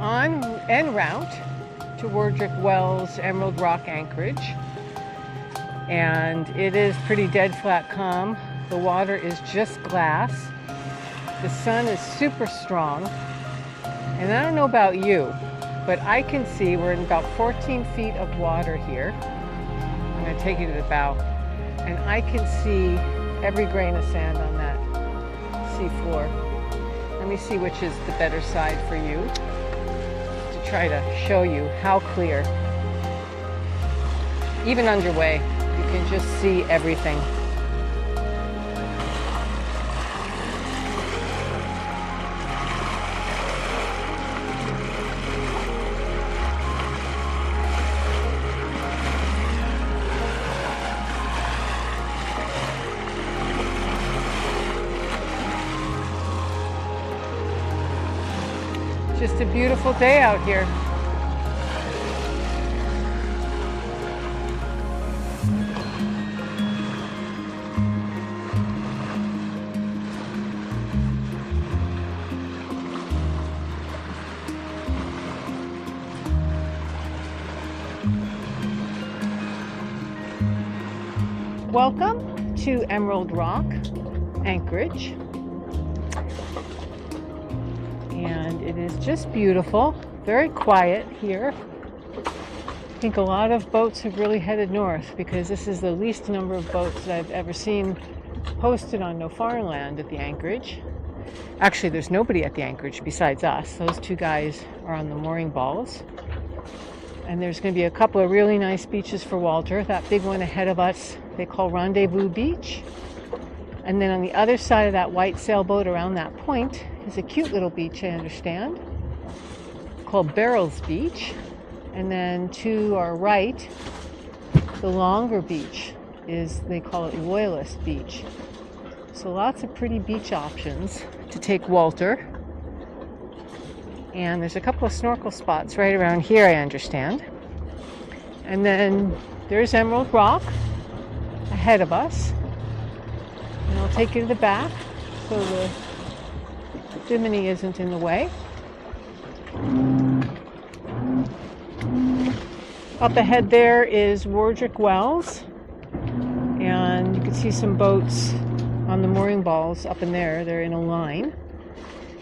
en route to Wardrick Wells Emerald Rock Anchorage, and it is pretty dead flat calm. The water is just glass. The sun is super strong, and I don't know about you, but I can see we're in about 14 feet of water here. I'm going to take you to the bow, and I can see every grain of sand on that sea floor. Let me see which is the better side for you to try to show you how clear. Even underway, you can just see everything. Just a beautiful day out here. Welcome to Emerald Rock Anchorage. And it is just beautiful, very quiet here. I think a lot of boats have really headed north because this is the least number of boats that I've ever seen posted on No Foreign Land at the anchorage. Actually, there's nobody at the anchorage besides us. Those two guys are on the mooring balls. And there's going to be a couple of really nice beaches for Walter. That big one ahead of us, they call Rendezvous Beach. And then on the other side of that white sailboat around that point is a cute little beach, I understand, called Barryl Beach. And then to our right, the longer beach is, they call it Loyalist Beach. So lots of pretty beach options to take Walter. And there's a couple of snorkel spots right around here, I understand. And then there's Emerald Rock ahead of us. And I'll take you to the back so the Bimini isn't in the way. Up ahead there is Wardrick Wells, and you can see some boats on the mooring balls up in there. They're in a line.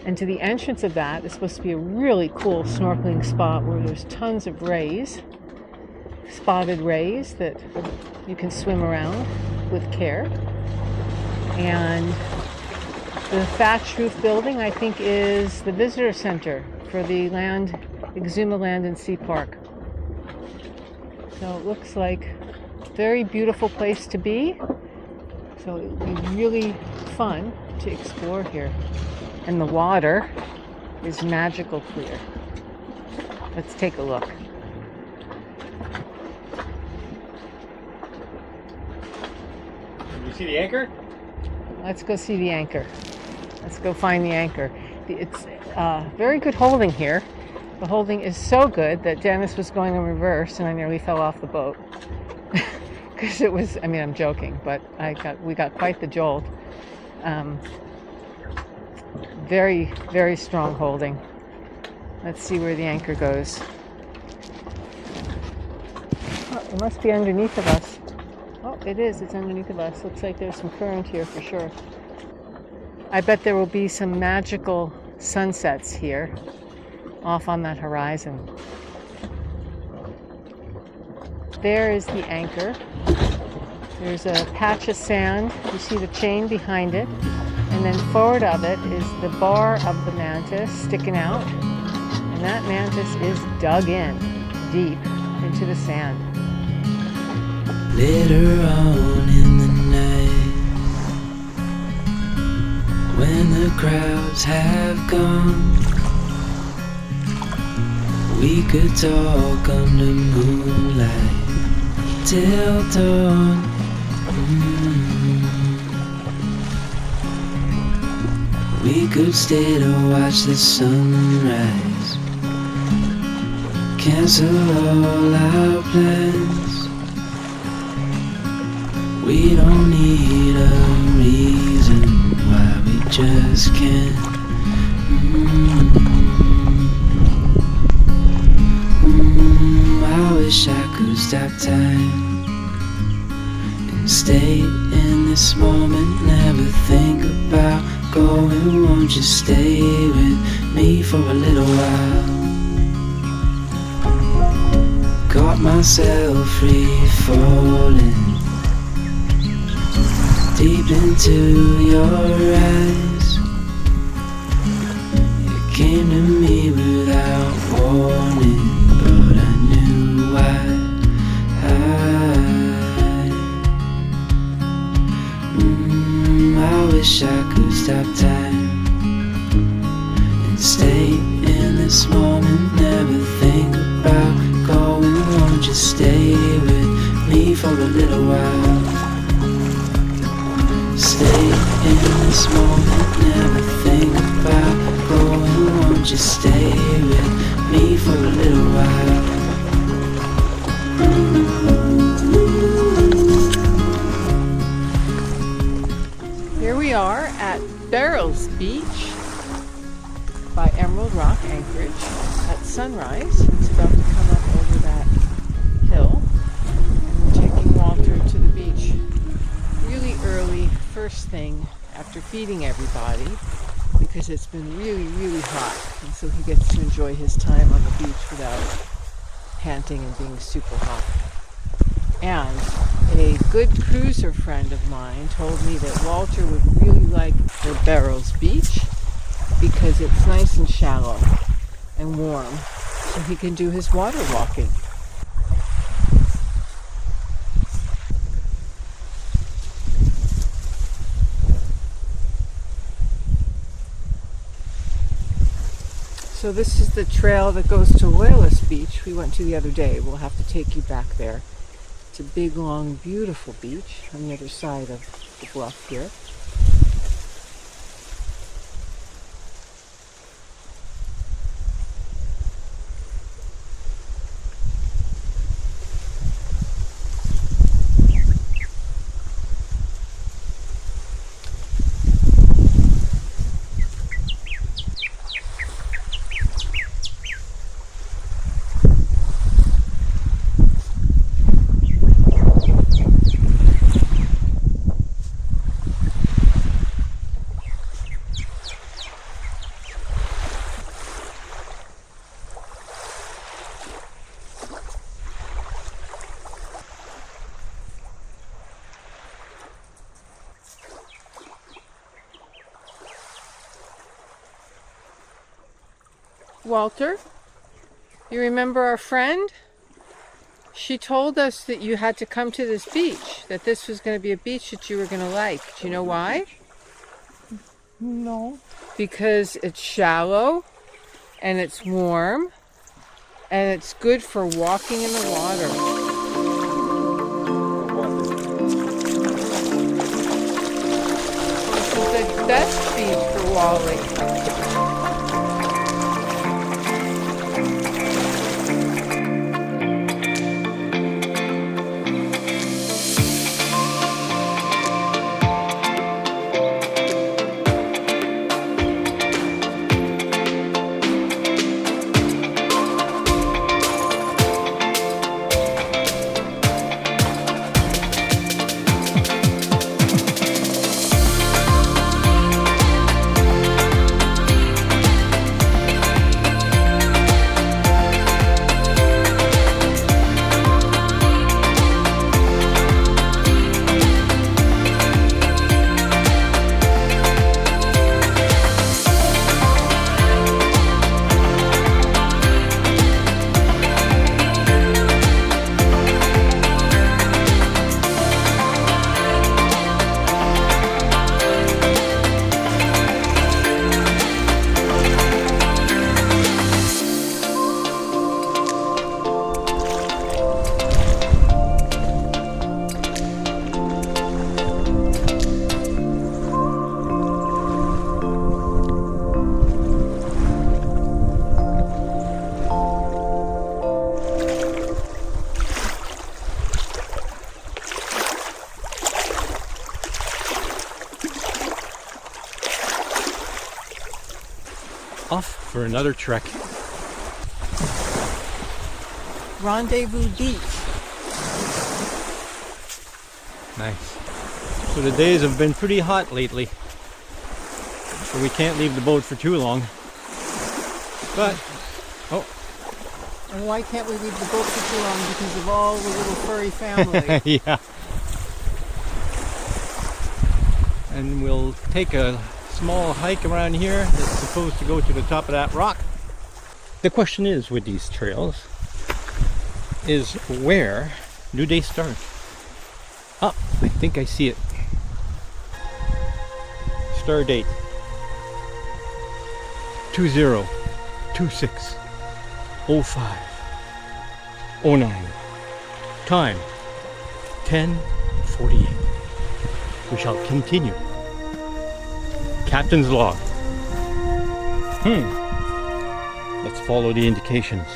And to the entrance of that is supposed to be a really cool snorkeling spot where there's tons of rays, spotted rays that you can swim around with care. And the thatch roof building, I think, is the visitor center for the Exuma Land and Sea Park. So it looks like a very beautiful place to be. So it will be really fun to explore here. And the water is magical clear. Let's take a look. You see the anchor? Let's go see the anchor. Let's go find the anchor. It's very good holding here. The holding is so good that Dennis was going in reverse and I nearly fell off the boat. Because it was, I mean, I'm joking, but we got quite the jolt. Very, very strong holding. Let's see where the anchor goes. Oh, it must be underneath of us. Oh, it is. It's underneath of us. Looks like there's some current here for sure. I bet there will be some magical sunsets here off on that horizon. There is the anchor. There's a patch of sand. You see the chain behind it. And then forward of it is the bar of the mantis sticking out. And that mantis is dug in deep into the sand. Later on in the night, when the crowds have gone, we could talk under moonlight till dawn. We could stay to watch the sunrise, cancel all our plans. We don't need a reason why we just can't. stop time and stay in this moment, never think about going. Won't you stay with me for a little while? Got myself free falling deep into your eyes. You came to me without warning, but I knew why. I wish I could stop time and stay in this moment, never think about going. Won't you stay with me for a little while? Stay in this moment, never think about going. Won't you stay with me for a little while? Here we are at Barryl Beach by Emerald Rock Anchorage at sunrise. It's about to come up over that hill. And we're taking Walter to the beach really early, first thing after feeding everybody, because it's been really, really hot. And so he gets to enjoy his time on the beach without panting and being super hot. And a good cruiser friend of mine told me that Walter would really like the Barryl Beach because it's nice and shallow and warm, so he can do his water walking. So this is the trail that goes to Wardrick Beach we went to the other day. We'll have to take you back there. It's a big, long, beautiful beach on the other side of the bluff here. Walter, you remember our friend? She told us that you had to come to this beach, that this was going to be a beach that you were going to like. Do you know why? No. Because it's shallow and it's warm and it's good for walking in the water. This is the best beach for walling. Off for another trek. Rendezvous Beach. Nice. So the days have been pretty hot lately, so we can't leave the boat for too long. But, oh. And why can't we leave the boat for too long? Because of all the little furry family. Yeah. And we'll take a small hike around here that's supposed to go to the top of that rock. The question is with these trails is where do they start? Ah, I think I see it. Star date 20260509. Time 10:48. We shall continue. Captain's log. Let's follow the indications.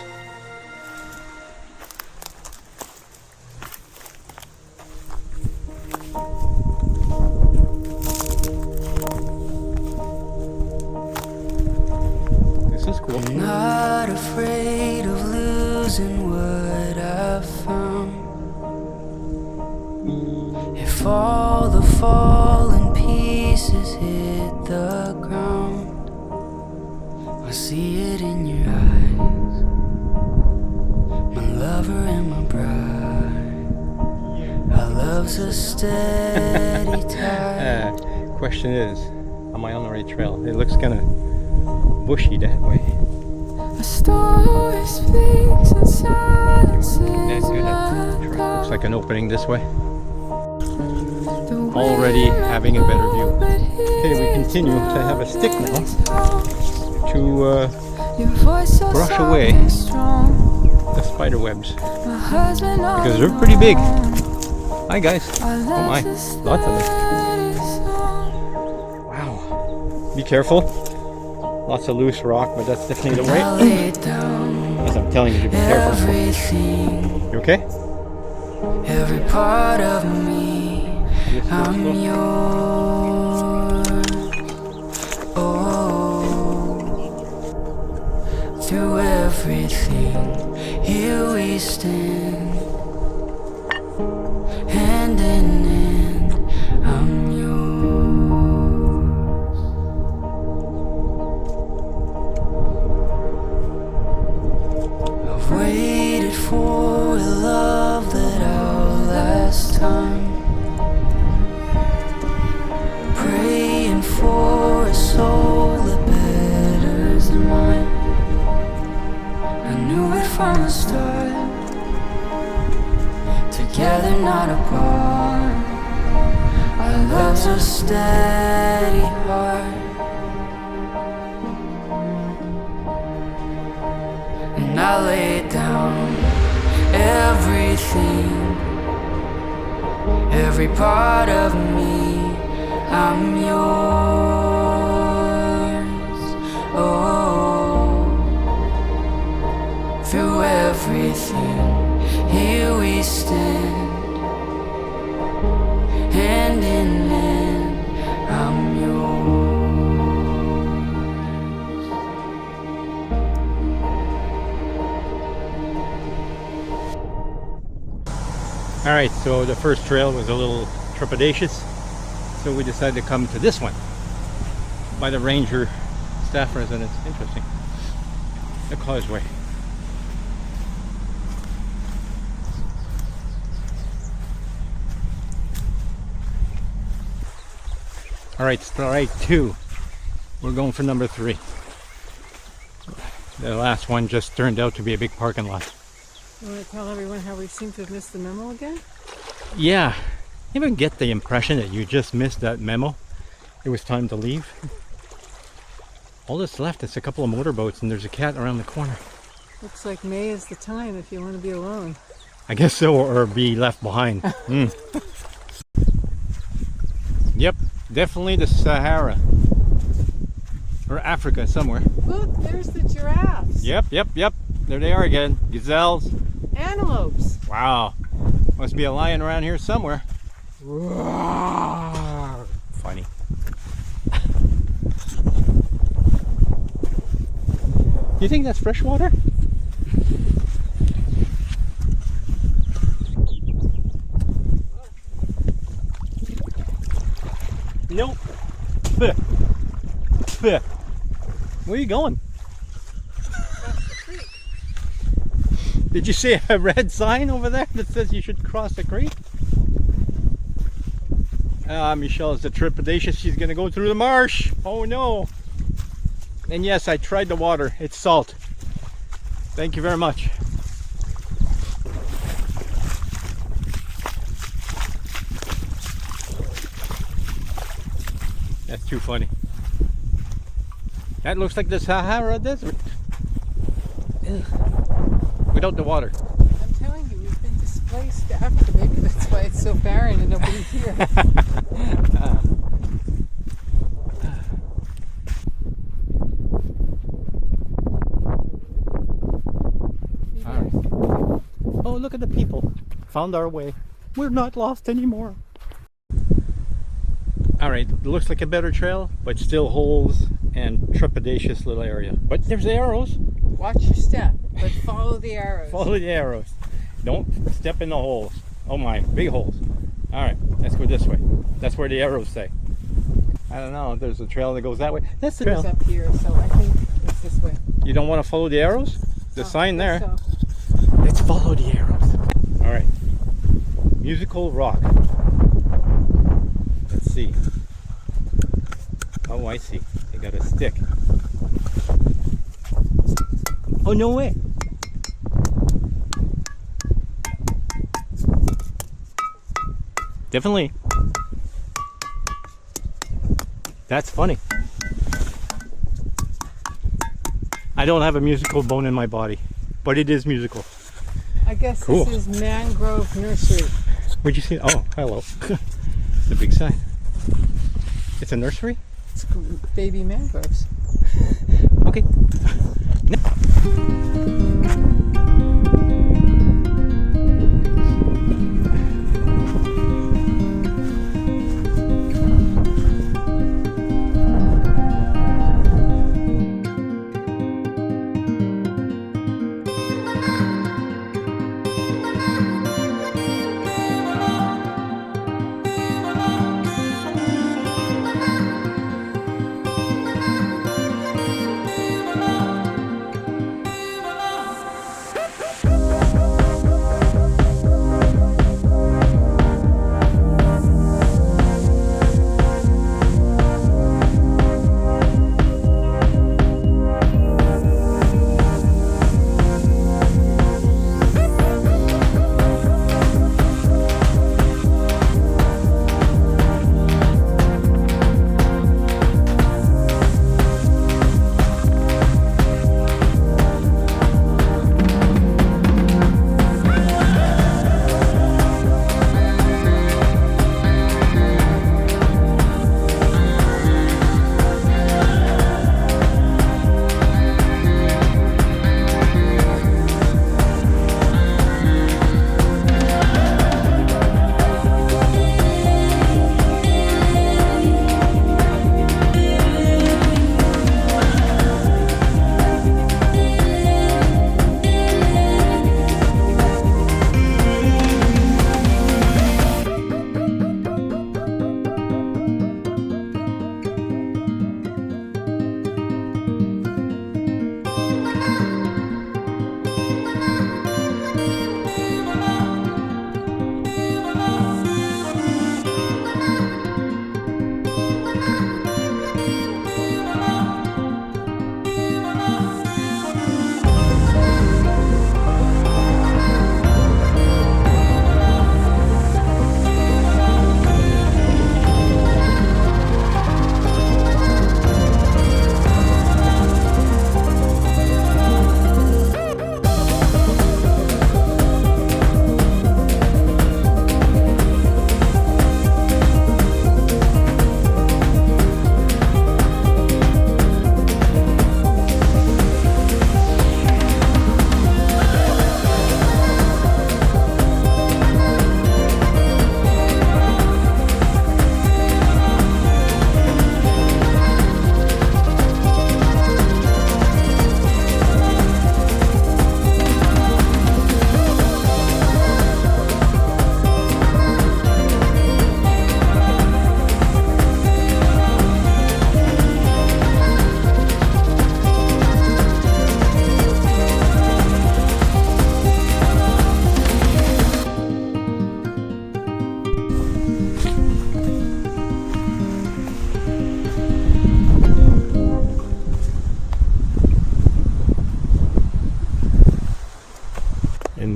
This is cool. Not afraid of losing what I found. If all the fallen pieces hit the ground, I see it in your eyes, my lover and my bride. Our love's a steady tide. Question is, am I on the right trail? It looks kind of bushy that way. A story speaks in silence. That's good. Looks like an opening this way. Already having a better view. Okay, we continue to have a stick now to brush away the spider webs because they're pretty big. Hi guys. Oh my, lots of them. Wow. Be careful. Lots of loose rock, but that's definitely the way. As I'm telling you to be careful. You okay? Every part of me, I'm yours. Oh, through everything, here we stand, hand in hand. I'm yours. I've waited for a love that outlast time, praying for a soul that betters than mine. I knew it from the start, together not apart. Our love's a steady heart, and I lay down everything, every part of me. I'm yours. Oh, through everything, here we stand, hand in hand. I'm All right, so the first trail was a little trepidatious, so we decided to come to this one by the ranger staff residence. Interesting. The causeway. All right, strike two. We're going for number 3. The last one just turned out to be a big parking lot. You want to tell everyone how we seem to have missed the memo again? Yeah. You ever get the impression that you just missed that memo? It was time to leave? All that's left is a couple of motorboats and there's a cat around the corner. Looks like May is the time if you want to be alone. I guess so, or be left behind. Yep, definitely the Sahara. Or Africa somewhere. Look, there's the giraffes. Yep. There they are again. Gazelles. Antelopes. Wow. Must be a lion around here somewhere. Funny. You think that's fresh water? Nope. Where are you going? Did you see a red sign over there that says you should cross the creek? Michelle is the trepidatious. She's gonna go through the marsh. Oh no. And yes, I tried the water. It's salt. Thank you very much. That's too funny. That looks like the Sahara Desert. Ugh. Without the water. I'm telling you, we've been displaced to Africa. Maybe that's why it's so barren and nobody's here. Oh, look at the people. Found our way. We're not lost anymore. Alright, looks like a better trail, but still holes and trepidatious little area. But there's arrows. Watch your step, but follow the arrows. Follow the arrows. Don't step in the holes. Oh my, big holes. Alright, let's go this way. That's where the arrows say. I don't know, there's a trail that goes that way. That's the trail. It's up here, so I think it's this way. You don't want to follow the arrows? The sign there. So. Let's follow the arrows. Alright. Musical rock. Let's see. Oh, I see. They got a stick. Oh, no way. Definitely. That's funny. I don't have a musical bone in my body, but it is musical. I guess Cool. This is Mangrove Nursery. Where'd you see it? Oh, hello. The big sign. It's a nursery? It's baby mangroves. Okay.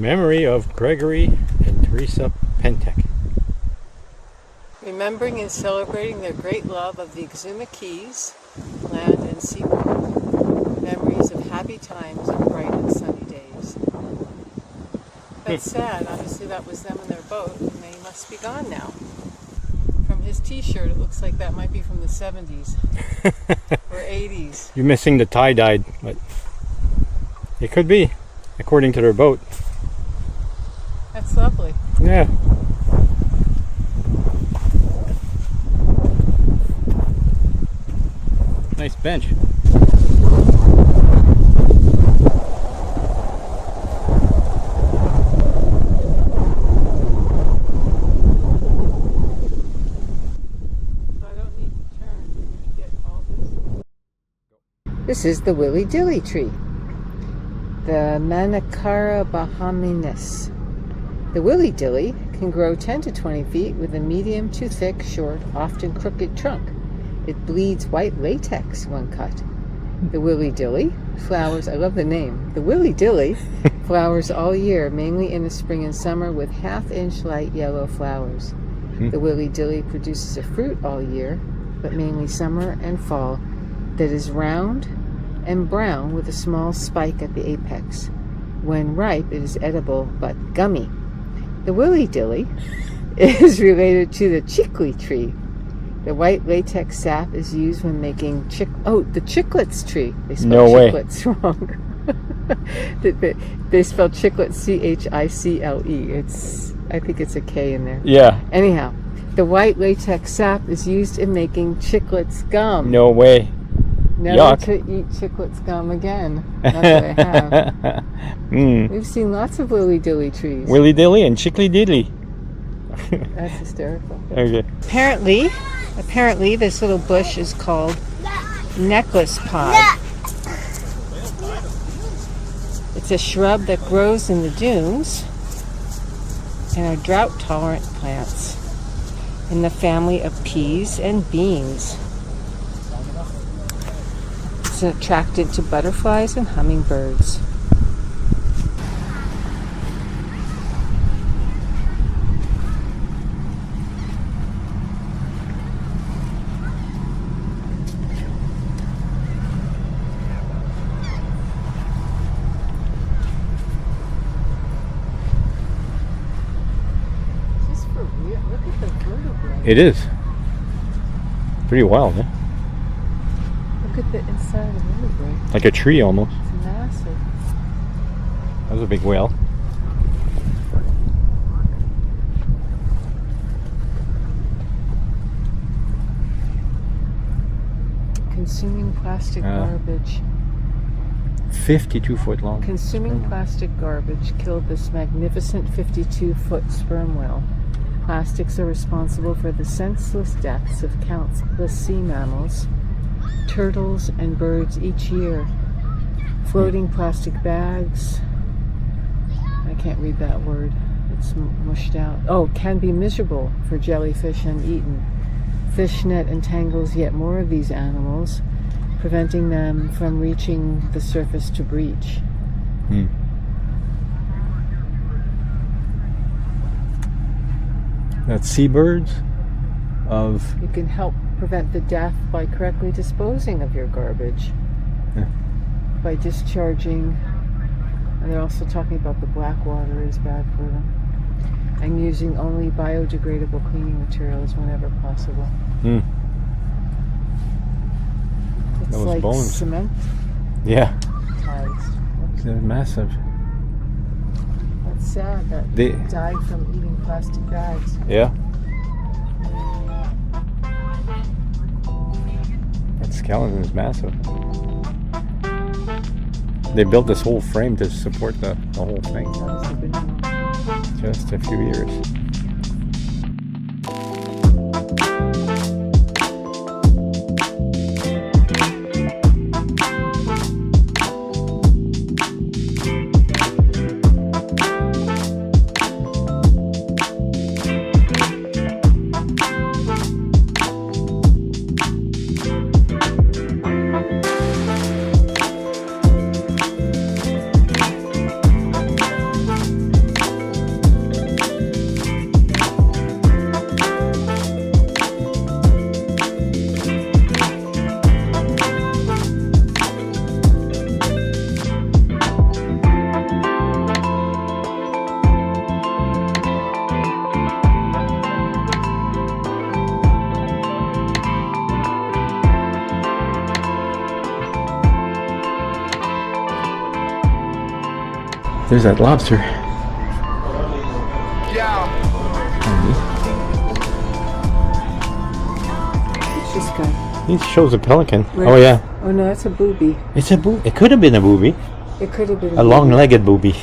memory of Gregory and Teresa Pentek. Remembering and celebrating their great love of the Exuma Keys, land and sea world. Memories of happy times and bright and sunny days. That's sad. Obviously that was them in their boat, and they must be gone now. From his t-shirt, it looks like that might be from the 70s or 80s. You're missing the tie-dyed, but it could be, according to their boat. That's lovely. Yeah. Nice bench. This is the Willy Dilly tree, the Manicara bahaminus. The Willy Dilly can grow 10 to 20 feet with a medium to thick, short, often crooked trunk. It bleeds white latex when cut. The Willy Dilly flowers, I love the name, the Willy Dilly flowers all year, mainly in the spring and summer with half-inch light yellow flowers. The Willy Dilly produces a fruit all year, but mainly summer and fall, that is round and brown with a small spike at the apex. When ripe, it is edible but gummy. The Willy Dilly is related to the chickly tree. The white latex sap is used when making the chiclets tree. They spelled No way. chiclets wrong. They spelled chiclets C-H-I-C-L-E. I think it's a K in there. Yeah. Anyhow, the white latex sap is used in making chiclets gum. No way. Never Yuck. to eat chiclets gum again. Not that I have. We've seen lots of Willy Dilly trees. Willy Dilly and Chickly Diddly. That's hysterical. Okay. Apparently this little bush is called necklace pod. It's a shrub that grows in the dunes and are drought-tolerant plants in the family of peas and beans. It's attracted to butterflies and hummingbirds. It is. Pretty wild, eh? Look at the inside of the vertebrae. Like a tree almost. It's massive. That was a big whale. Consuming plastic garbage. 52 foot long. Consuming plastic garbage killed this magnificent 52-foot sperm whale. Plastics are responsible for the senseless deaths of countless sea mammals, turtles, and birds each year. Floating plastic bags, I can't read that word, it's mushed out. Oh, can be miserable for jellyfish uneaten. Fish net entangles yet more of these animals, preventing them from reaching the surface to breach. That's seabirds of... You can help prevent the death by correctly disposing of your garbage. By discharging, and they're also talking about the black water is bad for them. And using only biodegradable cleaning materials whenever possible. It's Those like bones. cement. Yeah. They're massive. That's sad that They died from eating plastic bags. Yeah. That skeleton is massive. They built this whole frame to support the whole thing. Just a few years. There's that lobster. What's this guy? He shows a pelican. Where? Oh yeah. Oh no, that's a booby. It's a booby. It could have been a booby. It could have been A long-legged booby.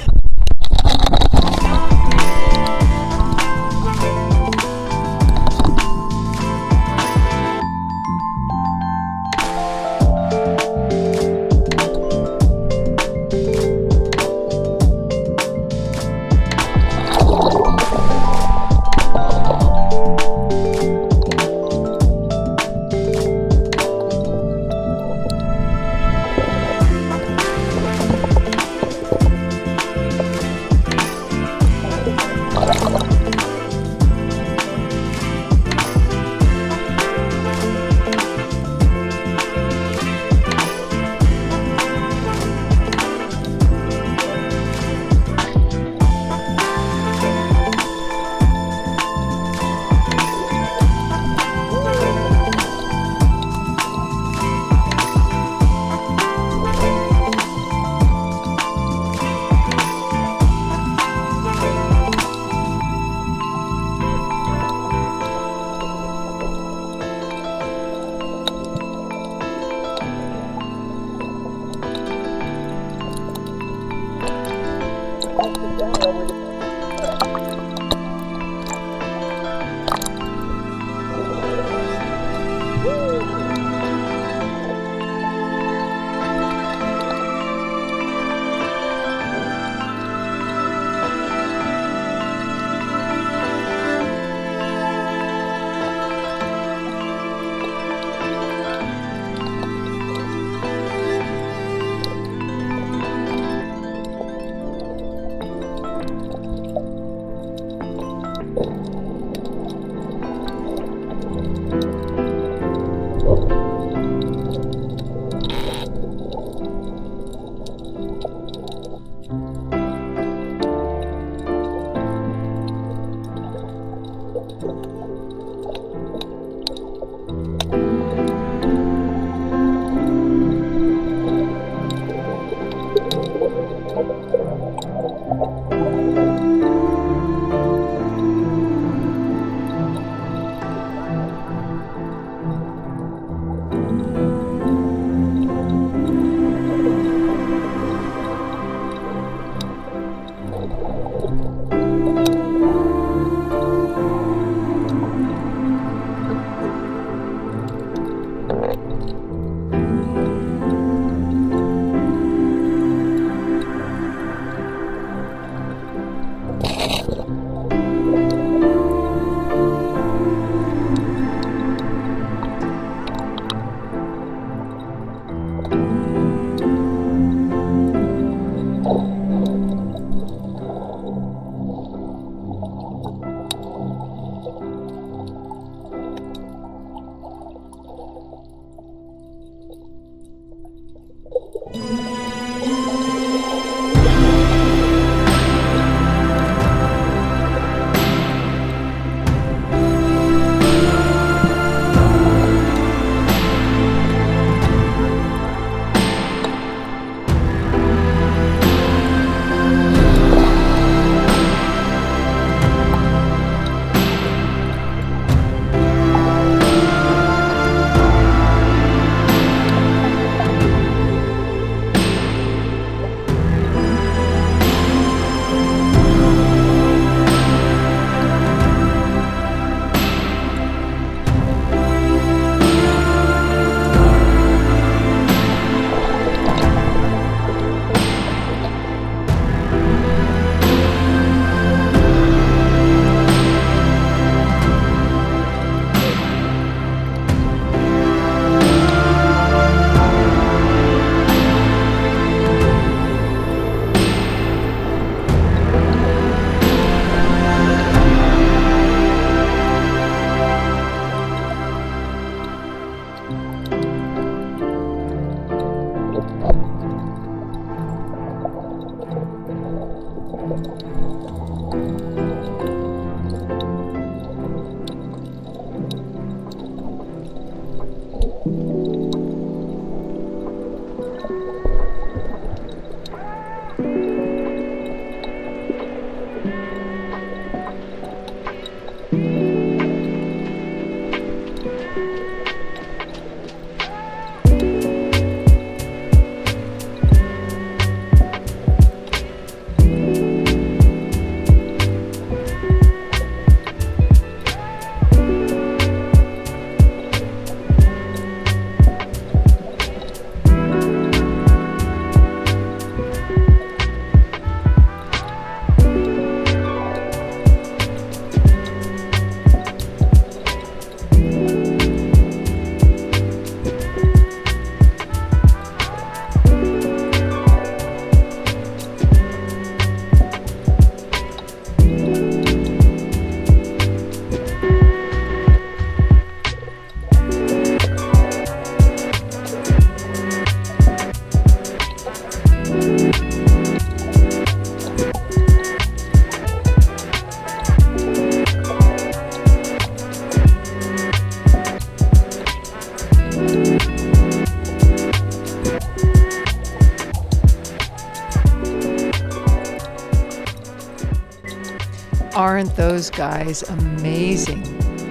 Aren't those guys amazing?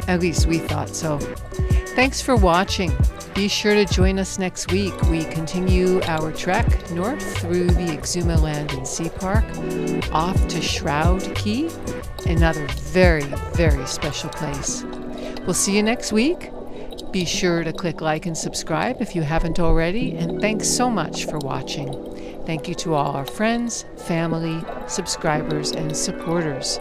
At least we thought so. Thanks for watching. Be sure to join us next week. We continue our trek north through the Exuma Land and Sea Park, off to Shroud Key, another very, very special place. We'll see you next week. Be sure to click like and subscribe if you haven't already, and thanks so much for watching. Thank you to all our friends, family, subscribers, and supporters.